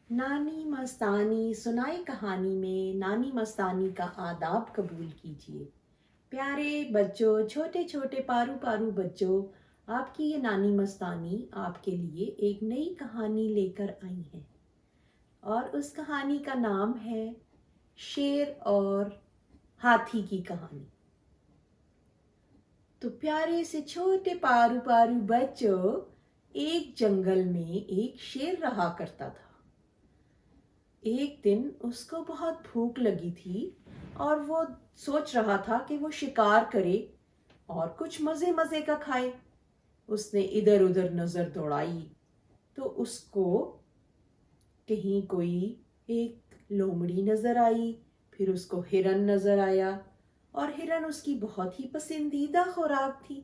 नानी मस्तानी सुनाए कहानी में नानी मस्तानी का आदाब कबूल कीजिए। प्यारे बच्चों, छोटे छोटे पारू पारू बच्चों, आपकी ये नानी मस्तानी आपके लिए एक नई कहानी लेकर आई है और उस कहानी का नाम है शेर और हाथी की कहानी। तो प्यारे से छोटे पारू पारू बच्चों, एक जंगल में एक शेर रहा करता था। एक दिन उसको बहुत भूख लगी थी और वो सोच रहा था कि वो शिकार करे और कुछ मज़े मज़े का खाए। उसने इधर उधर नज़र दौड़ाई तो उसको कहीं कोई एक लोमड़ी नज़र आई, फिर उसको हिरन नज़र आया और हिरन उसकी बहुत ही पसंदीदा खुराक थी।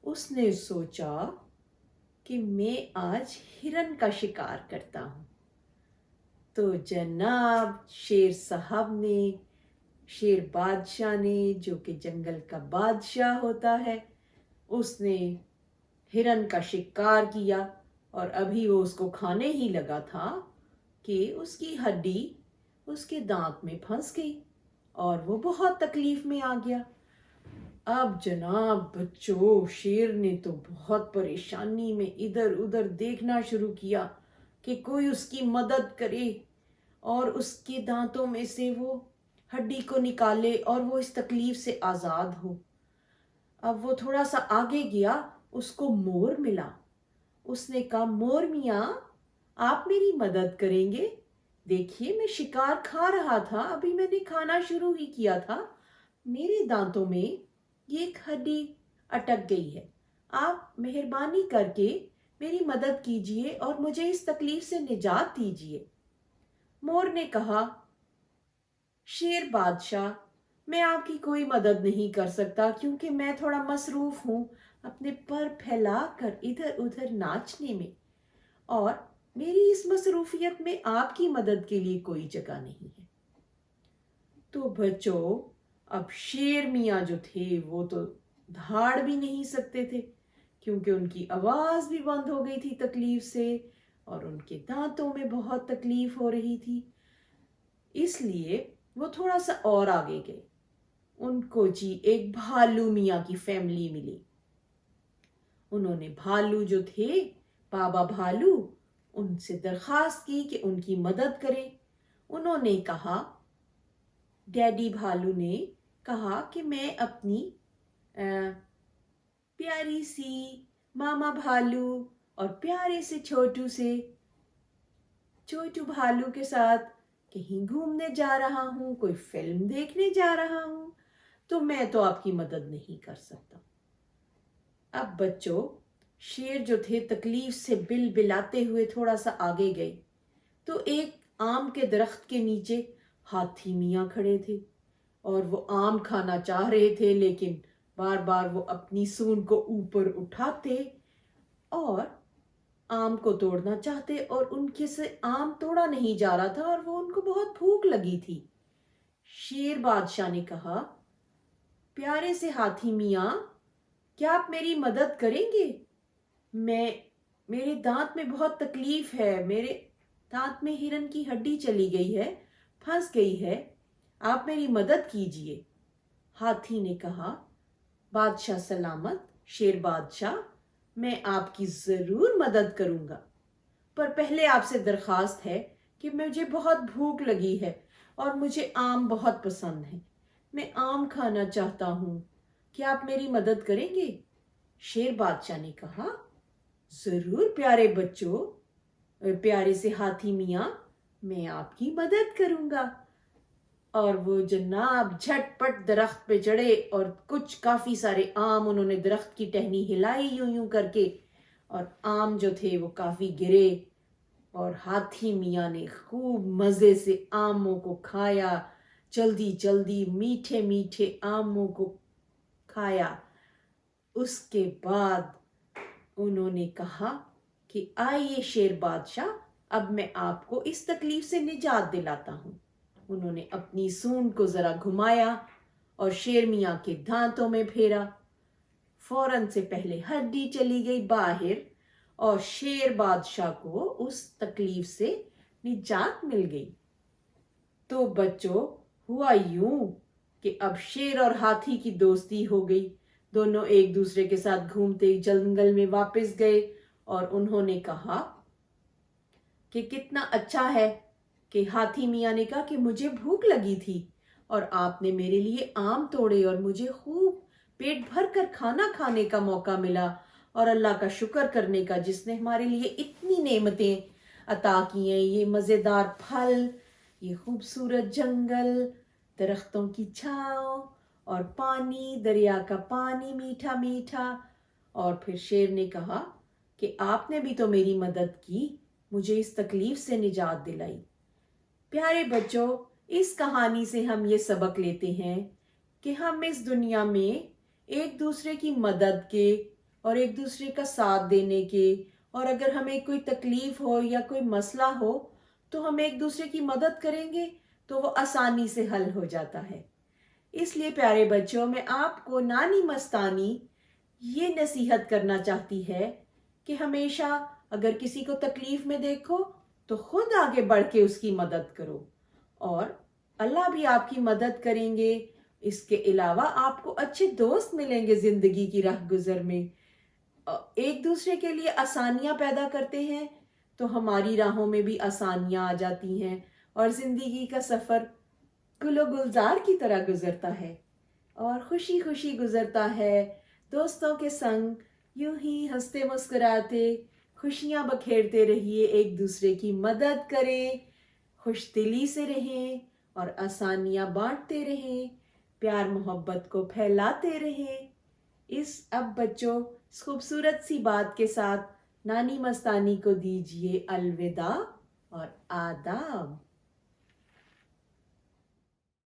उसने सोचा कि मैं आज हिरन का शिकार करता हूँ। तो जनाब शेर साहब ने, शेर बादशाह ने, जो कि जंगल का बादशाह होता है, उसने हिरन का शिकार किया और अभी वो उसको खाने ही लगा था कि उसकी हड्डी उसके दांत में फंस गई और वो बहुत तकलीफ में आ गया। अब जनाब बच्चों, शेर ने तो बहुत परेशानी में इधर उधर देखना शुरू किया कि कोई उसकी मदद करे और उसके दांतों में से वो हड्डी को निकाले और वो इस तकलीफ से आज़ाद हो। अब वो थोड़ा सा आगे गया, उसको मोर मिला। उसने कहा, मोर मियाँ, आप मेरी मदद करेंगे? देखिए, मैं शिकार खा रहा था, अभी मैंने खाना शुरू ही किया था, मेरे दांतों में ये एक हड्डी अटक गई है। आप मेहरबानी करके मेरी मदद कीजिए और मुझे इस तकलीफ से निजात दीजिए। मोर ने कहा, शेर बादशाह, मैं आपकी कोई मदद नहीं कर सकता क्योंकि मैं थोड़ा मसरूफ हूँ अपने पर फैलाकर इधर उधर नाचने में, और मेरी इस मसरूफियत में आपकी मदद के लिए कोई जगह नहीं है। तो बच्चों, अब शेर मियाँ जो थे वो तो धाड़ भी नहीं सकते थे क्योंकि उनकी आवाज़ भी बंद हो गई थी तकलीफ से और उनके दांतों में बहुत तकलीफ हो रही थी। इसलिए वो थोड़ा सा और आगे गए। उनको जी एक भालू मियाँ की फैमिली मिली। उन्होंने भालू जो थे, बाबा भालू, उनसे दरखास्त की कि उनकी मदद करें। उन्होंने कहा, डैडी भालू ने कहा कि मैं अपनी प्यारी सी मामा भालू और प्यारे से छोटू भालू के साथ कहीं घूमने जा रहा हूँ, कोई फिल्म देखने जा रहा हूँ, तो मैं तो आपकी मदद नहीं कर सकता। अब बच्चों, शेर जो थे तकलीफ से बिल बिलाते हुए थोड़ा सा आगे गए तो एक आम के दरख्त के नीचे हाथी मियाँ खड़े थे और वो आम खाना चाह रहे थे, लेकिन बार बार वो अपनी सूंड को ऊपर उठाते और आम को तोड़ना चाहते और उनके से आम तोड़ा नहीं जा रहा था और वो उनको बहुत भूख लगी थी। शेर बादशाह ने कहा, प्यारे से हाथी मियाँ, क्या आप मेरी मदद करेंगे? मेरे दांत में बहुत तकलीफ है, मेरे दांत में हिरन की हड्डी चली गई है, फंस गई है, आप मेरी मदद कीजिए। हाथी ने कहा, बादशाह सलामत, शेर बादशाह, मैं आपकी ज़रूर मदद करूंगा, पर पहले आपसे दरखास्त है कि मुझे बहुत भूख लगी है और मुझे आम बहुत पसंद है, मैं आम खाना चाहता हूँ, क्या आप मेरी मदद करेंगे? शेर बादशाह ने कहा, जरूर प्यारे बच्चों, प्यारे से हाथी मियाँ, मैं आपकी मदद करूंगा। और वो जनाब झटपट दरख्त पे चढ़े और कुछ काफी सारे आम उन्होंने दरख्त की टहनी हिलाई यूं यूं करके, और आम जो थे वो काफी गिरे और हाथी मियाँ ने खूब मजे से आमों को खाया, जल्दी जल्दी मीठे मीठे आमों को खाया। उसके बाद उन्होंने कहा कि आइए शेर बादशाह, अब मैं आपको इस तकलीफ से निजात दिलाता हूँ। उन्होंने अपनी सूंड को जरा घुमाया और शेर मियाँ के दांतों में फेरा। फौरन से पहले हड्डी चली गई बाहर और शेर बादशाह को उस तकलीफ से निजात मिल गई। तो बच्चों, हुआ यूं कि अब शेर और हाथी की दोस्ती हो गई। दोनों एक दूसरे के साथ घूमते जंगल में वापस गए और उन्होंने कहा कि कितना अच्छा है कि हाथी मियाँ ने कहा कि मुझे भूख लगी थी और आपने मेरे लिए आम तोड़े और मुझे खूब पेट भर कर खाना खाने का मौका मिला, और अल्लाह का शुक्र करने का जिसने हमारे लिए इतनी नेमतें अता की हैं, ये मज़ेदार फल, ये खूबसूरत जंगल, दरख्तों की छाँव और पानी, दरिया का पानी मीठा मीठा। और फिर शेर ने कहा कि आपने भी तो मेरी मदद की, मुझे इस तकलीफ से निजात दिलाई। प्यारे बच्चों, इस कहानी से हम ये सबक लेते हैं कि हम इस दुनिया में एक दूसरे की मदद के और एक दूसरे का साथ देने के, और अगर हमें कोई तकलीफ हो या कोई मसला हो तो हम एक दूसरे की मदद करेंगे तो वो आसानी से हल हो जाता है। इसलिए प्यारे बच्चों, मैं आपको नानी मस्तानी ये नसीहत करना चाहती है कि हमेशा अगर किसी को तकलीफ में देखो तो खुद आगे बढ़ के उसकी मदद करो, और अल्लाह भी आपकी मदद करेंगे। इसके अलावा आपको अच्छे दोस्त मिलेंगे जिंदगी की राह गुजर में। एक दूसरे के लिए आसानियां पैदा करते हैं तो हमारी राहों में भी आसानियां आ जाती हैं और जिंदगी का सफर गुलो गुलजार की तरह गुजरता है और खुशी खुशी गुजरता है। दोस्तों के संग यूं ही हंसते मुस्कुराते खुशियां बखेरते रहिए, एक दूसरे की मदद करें, खुश दिली से रहें और आसानियां बांटते रहें, प्यार मोहब्बत को फैलाते रहें। इस अब बच्चों, इस खूबसूरत सी बात के साथ नानी मस्तानी को दीजिए अलविदा और आदाब।